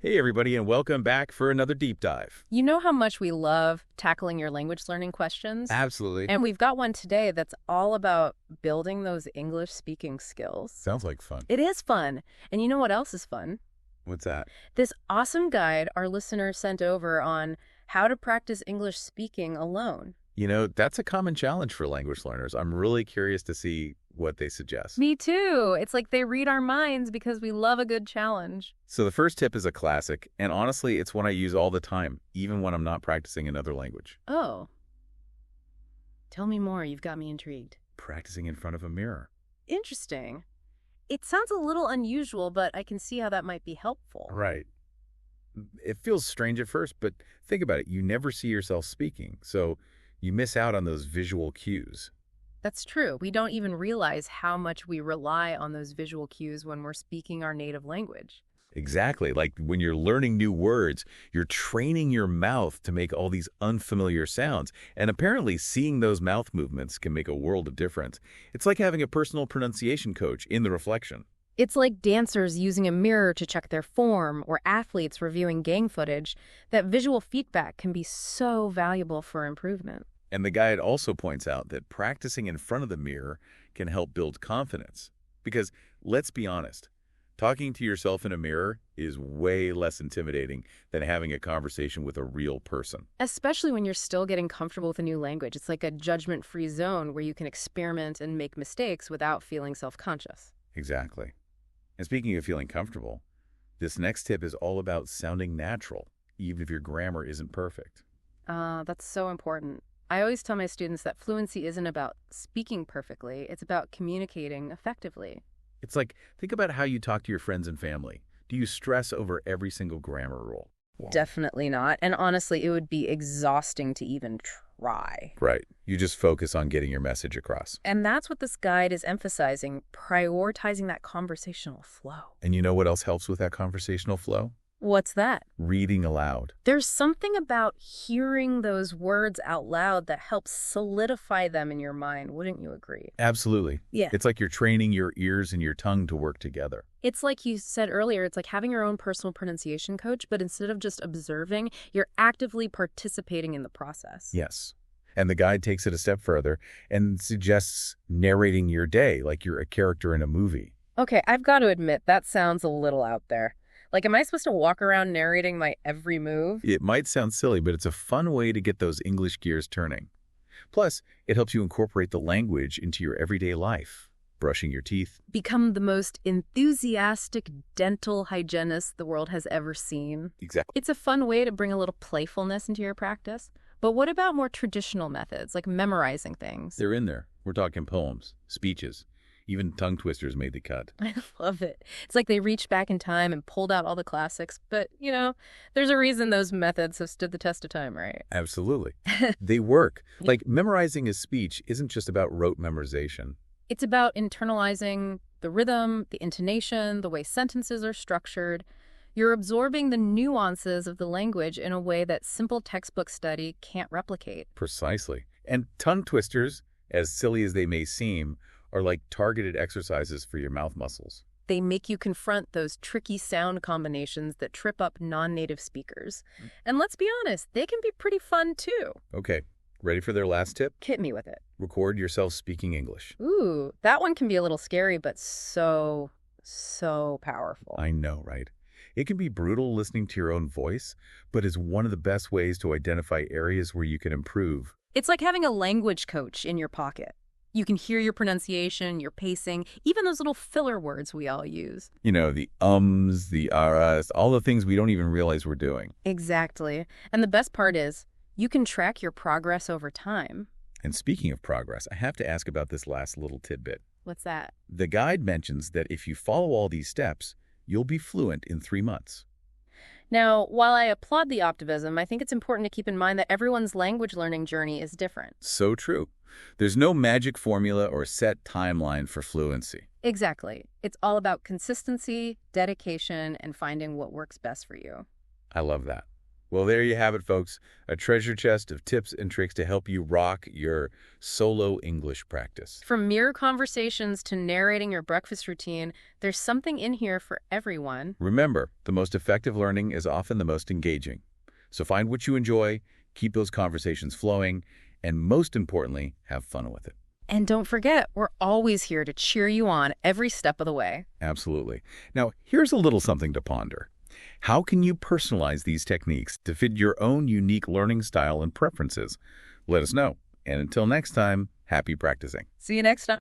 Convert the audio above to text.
Hey, everybody, and welcome back for another deep dive. You know how much we love tackling your language learning questions? Absolutely. And we've got one today that's all about building those English speaking skills. Sounds like fun. It is fun. And you know what else is fun? What's that? This awesome guide our listener sent over on how to practice English speaking alone. That's a common challenge for language learners. I'm really curious to see what they suggest. Me too. It's like they read our minds because we love a good challenge. So the first tip is a classic, and honestly, it's one I use all the time, even when I'm not practicing another language. Oh. Tell me more. You've got me intrigued. Practicing in front of a mirror. Interesting. It sounds a little unusual, but I can see how that might be helpful. Right. It feels strange at first, but think about it. You never see yourself speaking, so you miss out on those visual cues. That's true. We don't even realize how much we rely on those visual cues when we're speaking our native language. Exactly. Like when you're learning new words, you're training your mouth to make all these unfamiliar sounds. And apparently seeing those mouth movements can make a world of difference. It's like having a personal pronunciation coach in the reflection. It's like dancers using a mirror to check their form or athletes reviewing game footage. That visual feedback can be so valuable for improvement. And the guide also points out that practicing in front of the mirror can help build confidence. Because let's be honest, talking to yourself in a mirror is way less intimidating than having a conversation with a real person. Especially when you're still getting comfortable with a new language. It's like a judgment-free zone where you can experiment and make mistakes without feeling self-conscious. Exactly. And speaking of feeling comfortable, this next tip is all about sounding natural, even if your grammar isn't perfect. That's so important. I always tell my students that fluency isn't about speaking perfectly, it's about communicating effectively. It's like, think about how you talk to your friends and family. Do you stress over every single grammar rule? Definitely not. And honestly, it would be exhausting to even try. Right. You just focus on getting your message across. And that's what this guide is emphasizing, prioritizing that conversational flow. And you know what else helps with that conversational flow? What's that? Reading aloud. There's something about hearing those words out loud that helps solidify them in your mind. Wouldn't you agree? Absolutely. Yeah. It's like you're training your ears and your tongue to work together. It's like you said earlier, it's like having your own personal pronunciation coach, but instead of just observing, you're actively participating in the process. Yes. And the guide takes it a step further and suggests narrating your day like you're a character in a movie. Okay, I've got to admit, that sounds a little out there. Like, am I supposed to walk around narrating my every move? It might sound silly, but it's a fun way to get those English gears turning. Plus, it helps you incorporate the language into your everyday life. Brushing your teeth. Become the most enthusiastic dental hygienist the world has ever seen. Exactly. It's a fun way to bring a little playfulness into your practice. But what about more traditional methods, like memorizing things? They're in there. We're talking poems, speeches. Even tongue twisters made the cut. I love it. It's like they reached back in time and pulled out all the classics. But, there's a reason those methods have stood the test of time, right? Absolutely. They work. Like memorizing a speech isn't just about rote memorization. It's about internalizing the rhythm, the intonation, the way sentences are structured. You're absorbing the nuances of the language in a way that simple textbook study can't replicate. Precisely. And tongue twisters, as silly as they may seem, are like targeted exercises for your mouth muscles. They make you confront those tricky sound combinations that trip up non-native speakers. And let's be honest, they can be pretty fun too. Okay, ready for their last tip? Hit me with it. Record yourself speaking English. Ooh, that one can be a little scary, but so powerful. I know, right? It can be brutal listening to your own voice, but is one of the best ways to identify areas where you can improve. It's like having a language coach in your pocket. You can hear your pronunciation, your pacing, even those little filler words we all use. The ums, the ahs, all the things we don't even realize we're doing. Exactly. And the best part is, you can track your progress over time. And speaking of progress, I have to ask about this last little tidbit. What's that? The guide mentions that if you follow all these steps, you'll be fluent in 3 months. Now, while I applaud the optimism, I think it's important to keep in mind that everyone's language learning journey is different. So true. There's no magic formula or set timeline for fluency. Exactly. It's all about consistency, dedication, and finding what works best for you. I love that. Well, there you have it, folks. A treasure chest of tips and tricks to help you rock your solo English practice. From mere conversations to narrating your breakfast routine, there's something in here for everyone. Remember, the most effective learning is often the most engaging. So find what you enjoy, keep those conversations flowing, and most importantly, have fun with it. And don't forget, we're always here to cheer you on every step of the way. Absolutely. Now, here's a little something to ponder. How can you personalize these techniques to fit your own unique learning style and preferences? Let us know. And until next time, happy practicing. See you next time.